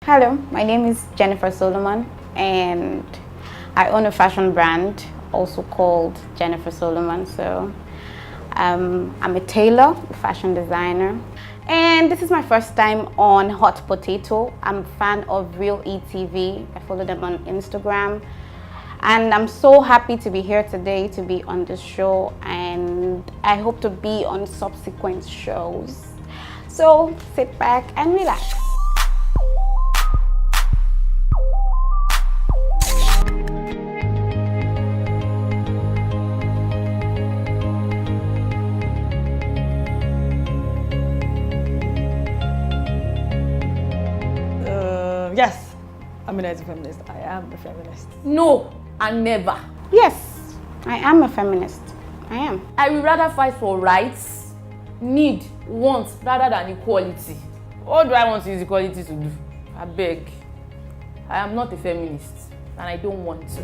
Hello, my name is Jennifer Solomon and I own a fashion brand also called Jennifer Solomon. So I'm a tailor, a fashion designer, and this is my first time on Hot Potato. I'm a fan of Real ETV. I follow them on Instagram. And I'm so happy to be here today to be on the show, and I hope to be on subsequent shows. So sit back and relax. Yes, I'm a feminist. I am a feminist. No, and never. Yes, I am a feminist. I am. I would rather fight for rights, need, want, rather than equality. What do I want to use equality to do? I beg. I am not a feminist, and I don't want to.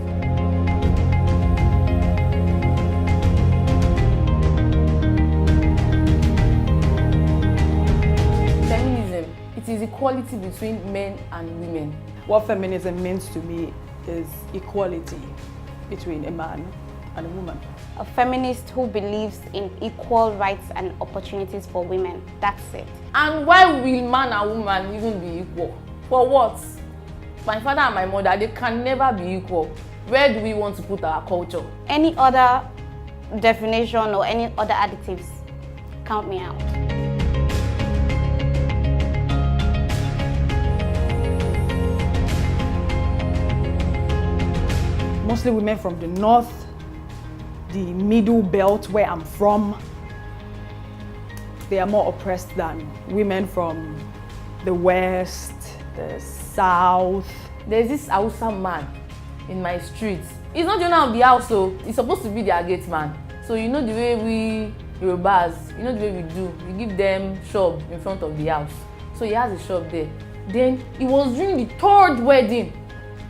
Feminism, it is equality between men and women. What feminism means to me is equality between a man and a woman. A feminist who believes in equal rights and opportunities for women. That's it. And why will man and woman even be equal? For what? My father and my mother, they can never be equal. Where do we want to put our culture? Any other definition or any other additives, count me out. Mostly women from the north, the middle belt where I'm from, they are more oppressed than women from the west, the south. There's this Hausa man in my street. He's not the owner of the house, so he's supposed to be their gate man. So you know the way we Yorubas, you know the way we do, we give them shop in front of the house. So he has a shop there. Then it was during the third wedding.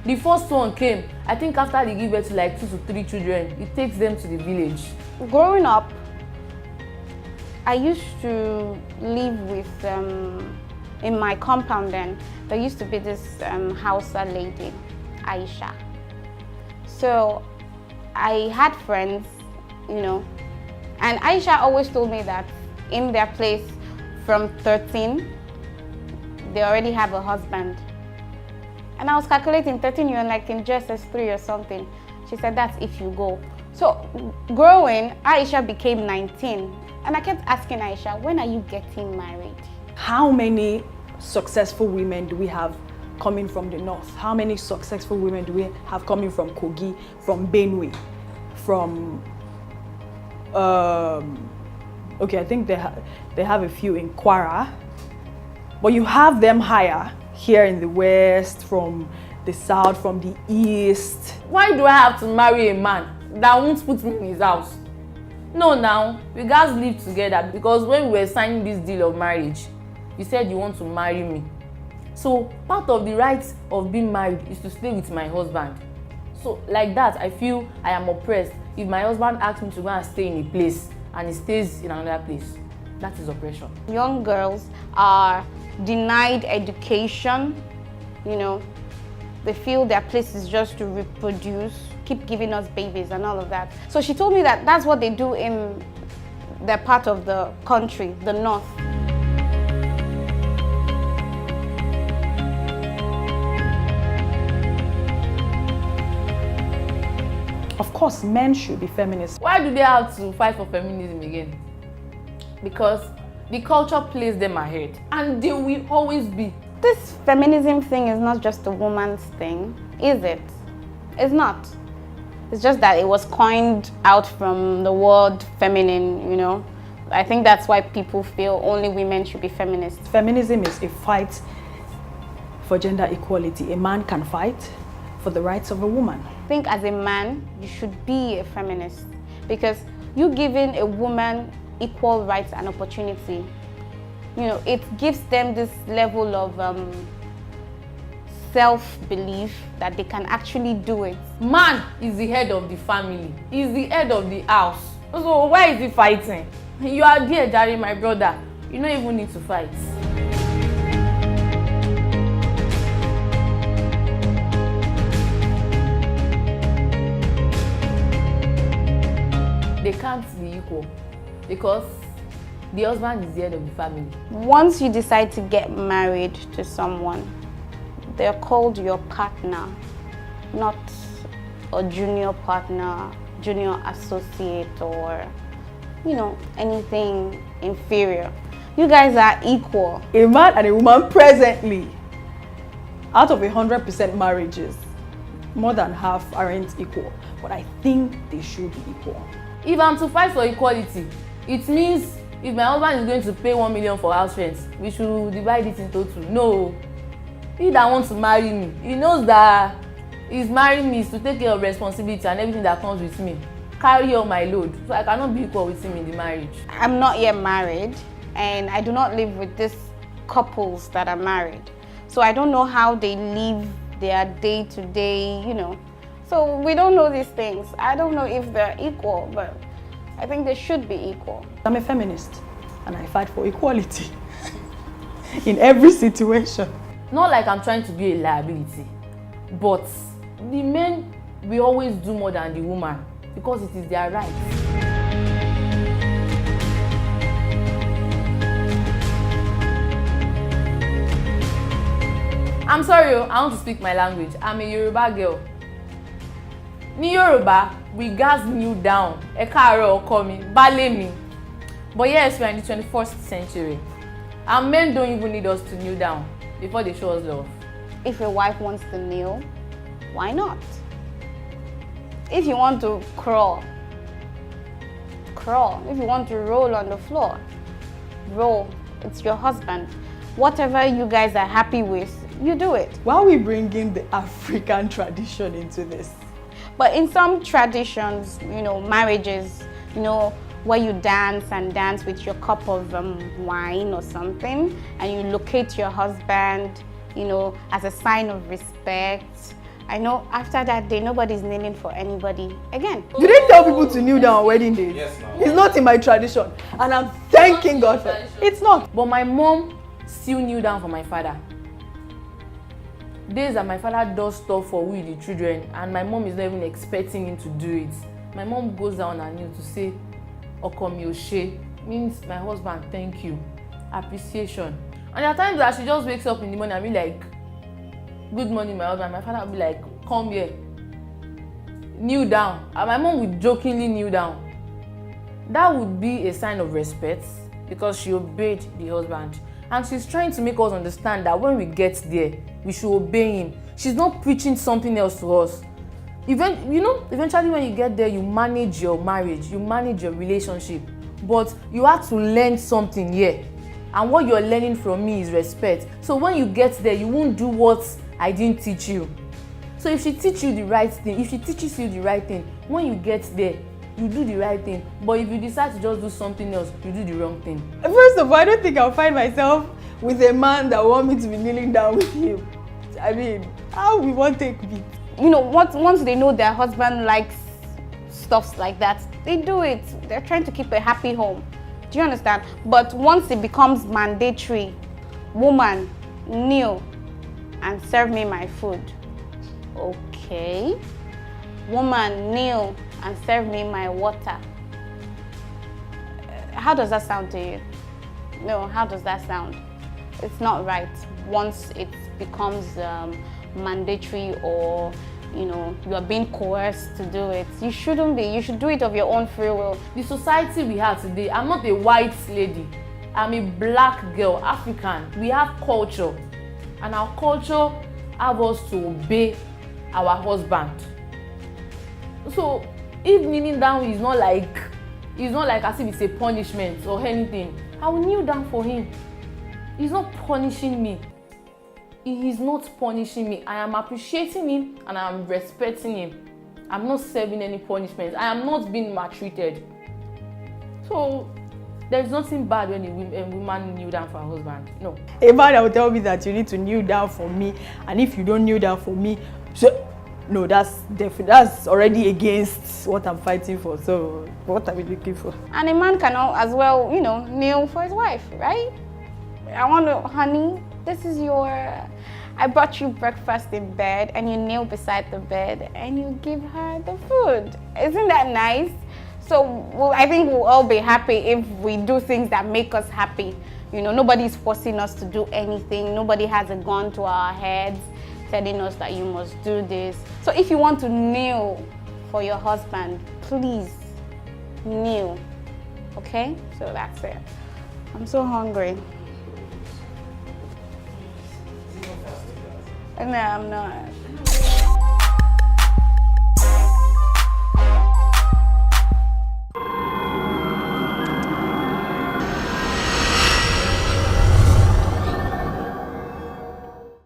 The first one came, I think after they give birth to like 2 to 3 children, he takes them to the village. Growing up, I used to live with, in my compound then, there used to be this Hausa lady, Aisha. So I had friends, you know, and Aisha always told me that in their place from 13, they already have a husband. And I was calculating 13, you're like in JSS3 or something. She said, that's if you go. So growing, Aisha became 19. And I kept asking Aisha, when are you getting married? How many successful women do we have coming from the north? How many successful women do we have coming from Kogi, from Benue, from, okay, I think they have a few in Kwara. But you have them higher here in the west, from the south, from the east. Why do I have to marry a man that won't put me in his house? No, now, we guys live together because when we were signing this deal of marriage, you said you want to marry me. So part of the rights of being married is to stay with my husband. So like that, I feel I am oppressed. If my husband asks me to go and stay in a place and he stays in another place, that is oppression. Young girls are denied education, you know. They feel their place is just to reproduce, keep giving us babies and all of that. So she told me that that's what they do in their part of the country, the north. Of course, men should be feminists. Why do they have to fight for feminism again? Because the culture plays them ahead, and they will always be. This feminism thing is not just a woman's thing, is it? It's not. It's just that it was coined out from the word feminine, you know. I think that's why people feel only women should be feminists. Feminism is a fight for gender equality. A man can fight for the rights of a woman. I think as a man, you should be a feminist because you giving a woman equal rights and opportunity, you know, it gives them this level of self-belief that they can actually do it. Man is the head of the family. He's the head of the house. So why is he fighting? You are there, Jerry, my brother. You don't even need to fight. can't be equal because the husband is the head of the family. Once you decide to get married to someone, they're called your partner, not a junior partner, junior associate, or, you know, anything inferior. You guys are equal. A man and a woman presently, out of 100% marriages, more than half aren't equal. But I think they should be equal. If I'm to fight for equality, it means if my husband is going to pay 1 million for house rent, we should divide it into two. No. He that wants to marry me, he knows that he's marrying me is to take care of responsibility and everything that comes with me. Carry all my load. So I cannot be equal with him in the marriage. I'm not yet married, and I do not live with these couples that are married. So I don't know how they live their day-to-day, you know. So we don't know these things. I don't know if they're equal, but I think they should be equal. I'm a feminist and I fight for equality in every situation. Not like I'm trying to be a liability, but the men will always do more than the woman because it is their right. I'm sorry, I want to speak my language. I'm a Yoruba girl. Ní Yoruba, we guys kneel down. Ẹ káàárọ̀ ọkọ mi, baálé mi. But yes, we are in the 21st century. And men don't even need us to kneel down before they show us love. If your wife wants to kneel, why not? If you want to crawl, crawl. If you want to roll on the floor, roll. It's your husband. Whatever you guys are happy with, you do it. Why are we bringing the African tradition into this? But in some traditions, you know, marriages, you know, where you dance and dance with your cup of wine or something, and you locate your husband, you know, as a sign of respect. I know after that day, nobody's kneeling for anybody again. Do they tell people to kneel down on wedding day? Yes, ma'am. It's not in my tradition, and I'm thanking God for it. It's not. But my mom still kneel down for my father. Days that my father does stuff for we the children and my mom is not even expecting him to do it. My mom goes down and kneels to say, "Ọkọ mi ò ṣé," means my husband, thank you, appreciation. And there are times that she just wakes up in the morning and be like, "Good morning, my husband." My father will be like, "Come here, kneel down." And my mom would jokingly kneel down. That would be a sign of respect because she obeyed the husband. And she's trying to make us understand that when we get there, we should obey him. She's not preaching something else to us. Eventually when you get there, you manage your marriage, you manage your relationship. But you have to learn something here. And what you're learning from me is respect. So when you get there, you won't do what I didn't teach you. So if she teaches you the right thing, when you get there, you do the right thing. But if you decide to just do something else, you do the wrong thing. First of all, I don't think I'll find myself with a man that wants me to be kneeling down with him. I mean, how we won't take me? You know, once they know their husband likes stuffs like that, they do it. They're trying to keep a happy home. Do you understand? But once it becomes mandatory, woman, kneel and serve me my food. Okay. Woman, kneel and serve me my water. How does that sound to you? No, how does that sound? It's not right once it becomes mandatory or, you know, you are being coerced to do it. You shouldn't be. You should do it of your own free will. The society we have today, I'm not a white lady. I'm a black girl, African. We have culture. And our culture have us to obey our husband. So if kneeling down is not like as if it's a punishment or anything, I will kneel down for him. He's not punishing me. He is not punishing me. I am appreciating him and I am respecting him. I'm not serving any punishment. I am not being maltreated. So there's nothing bad when a woman kneel down for her husband. No. A man will tell me that you need to kneel down for me, and if you don't kneel down for me, so no, that's already against what I'm fighting for. So what are we looking for? And a man can as well, you know, kneel for his wife, right? I want to, honey, this is I brought you breakfast in bed, and you kneel beside the bed and you give her the food. Isn't that nice? So I think we'll all be happy if we do things that make us happy. You know, nobody's forcing us to do anything. Nobody has a gun to our heads telling us that you must do this. So if you want to kneel for your husband, please kneel. Okay? So that's it. I'm so hungry. No, I'm not.